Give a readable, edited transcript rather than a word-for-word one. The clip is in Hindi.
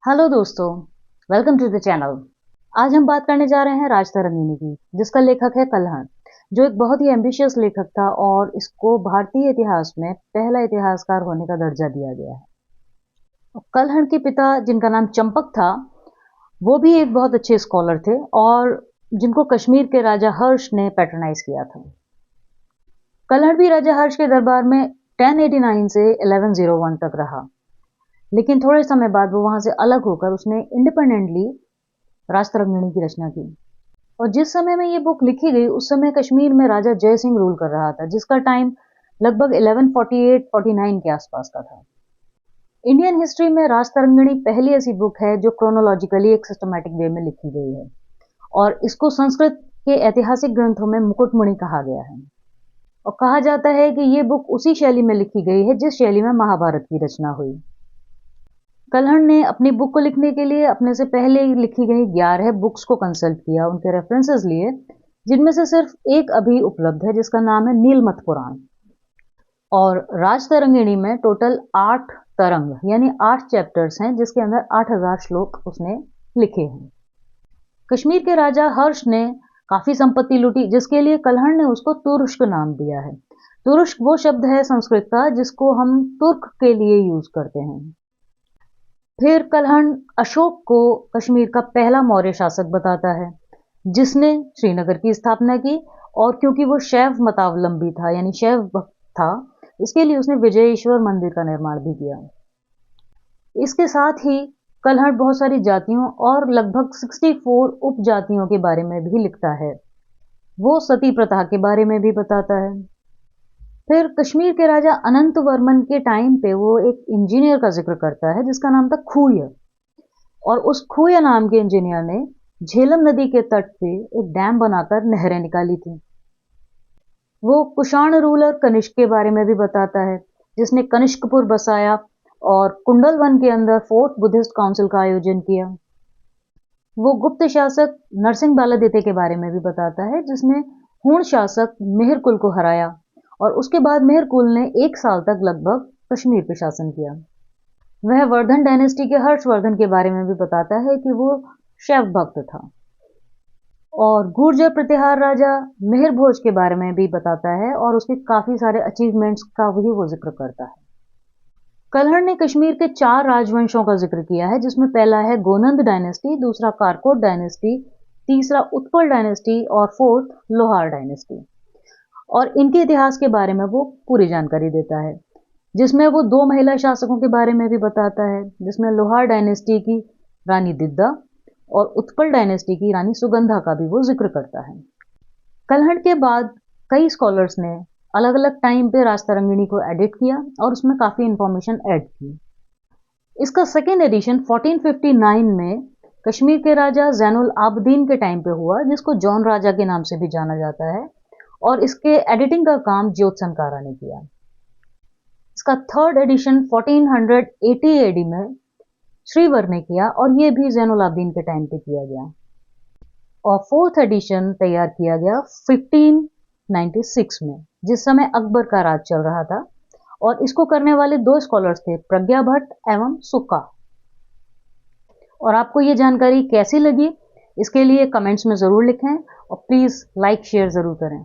हेलो दोस्तों, वेलकम टू द चैनल। आज हम बात करने जा रहे हैं राजतरंगिणी की, जिसका लेखक है कल्हण, जो एक बहुत ही एम्बिशियस लेखक था और इसको भारतीय इतिहास में पहला इतिहासकार होने का दर्जा दिया गया है। कल्हण के पिता, जिनका नाम चंपक था, वो भी एक बहुत अच्छे स्कॉलर थे और जिनको कश्मीर के राजा हर्ष ने पैट्रोनाइज किया था। कल्हण भी राजा हर्ष के दरबार में 1089 से 1101 तक रहा, लेकिन थोड़े समय बाद वो वहां से अलग होकर उसने इंडिपेंडेंटली राजतरंगिणी की रचना की। और जिस समय में ये बुक लिखी गई उस समय कश्मीर में राजा जय सिंह रूल कर रहा था, जिसका टाइम लगभग 1148-49 के आसपास का था। इंडियन हिस्ट्री में राजतरंगिणी पहली ऐसी बुक है जो क्रोनोलॉजिकली एक सिस्टमैटिक वे में लिखी गई है और इसको संस्कृत के ऐतिहासिक ग्रंथों में मुकुटमणि कहा गया है। और कहा जाता है कि ये बुक उसी शैली में लिखी गई है जिस शैली में महाभारत की रचना हुई। कल्हण ने अपनी बुक को लिखने के लिए अपने से पहले लिखी गई 11 बुक्स को कंसल्ट किया, उनके रेफरेंसेस लिए, जिनमें से सिर्फ एक अभी उपलब्ध है जिसका नाम है नीलमत पुराण। और राजतरंगिणी में टोटल 8 तरंग यानी 8 चैप्टर्स हैं, जिसके अंदर 8000 श्लोक उसने लिखे हैं। कश्मीर के राजा हर्ष ने काफी संपत्ति लूटी, जिसके लिए कल्हण ने उसको तुरुष्क नाम दिया है। तुरुष्क वो शब्द है संस्कृत का जिसको हम तुर्क के लिए यूज करते हैं। फिर कल्हण अशोक को कश्मीर का पहला मौर्य शासक बताता है जिसने श्रीनगर की स्थापना की, और क्योंकि वो शैव मतावलंबी था यानी शैव भक्त था, इसके लिए उसने विजयेश्वर मंदिर का निर्माण भी किया। इसके साथ ही कल्हण बहुत सारी जातियों और लगभग 64 उपजातियों के बारे में भी लिखता है। वो सती प्रथा के बारे में भी बताता है। फिर कश्मीर के राजा अनंत वर्मन के टाइम पे वो एक इंजीनियर का जिक्र करता है जिसका नाम था खूय, और उस खूय नाम के इंजीनियर ने झेलम नदी के तट पे एक डैम बनाकर नहरें निकाली थी। वो कुषाण रूलर कनिष्क के बारे में भी बताता है जिसने कनिष्कपुर बसाया और कुंडलवन के अंदर फोर्थ बुद्धिस्ट काउंसिल का आयोजन किया। वो गुप्त शासक नरसिंह बालादित्य के बारे में भी बताता है जिसने हूण शासक मिहिरकुल को हराया, और उसके बाद मिहिरकुल ने 1 साल तक लगभग कश्मीर पे शासन किया। वह वर्धन डायनेस्टी के हर्षवर्धन के बारे में भी बताता है कि वो शैव भक्त था। और गुर्जर प्रतिहार राजा मिहिर भोज के बारे में भी बताता है और उसके काफी सारे अचीवमेंट्स का भी वो जिक्र करता है। कल्हण ने कश्मीर के 4 राजवंशों का जिक्र किया है, जिसमें पहला है गोनंद डायनेस्टी, दूसरा कारकोट डायनेस्टी, तीसरा उत्पल डायनेस्टी और फोर्थ लोहार डायनेस्टी। और इनके इतिहास के बारे में वो पूरी जानकारी देता है, जिसमें वो 2 महिला शासकों के बारे में भी बताता है, जिसमें लोहार डायनेस्टी की रानी दिद्दा और उत्पल डायनेस्टी की रानी सुगंधा का भी वो जिक्र करता है। कल्हण के बाद कई स्कॉलर्स ने अलग अलग टाइम पे राजतरंगिणी को एडिट किया और उसमें काफी इंफॉर्मेशन ऐड की। इसका सेकेंड एडिशन 1459 में कश्मीर के राजा जैनुल आबदीन के टाइम पे हुआ, जिसको जॉन राजा के नाम से भी जाना जाता है, और इसके एडिटिंग का काम ज्योत्सनकारा ने किया। इसका थर्ड एडिशन 1480 एडी में श्रीवर ने किया और ये भी जैनुल आबदीन के टाइम पे किया गया। और फोर्थ एडिशन तैयार किया गया 1596 में, जिस समय अकबर का राज चल रहा था, और इसको करने वाले 2 स्कॉलर्स थे, प्रज्ञा भट्ट एवं सुक्का। और आपको ये जानकारी कैसी लगी इसके लिए कमेंट्स में जरूर लिखें और प्लीज लाइक शेयर जरूर करें।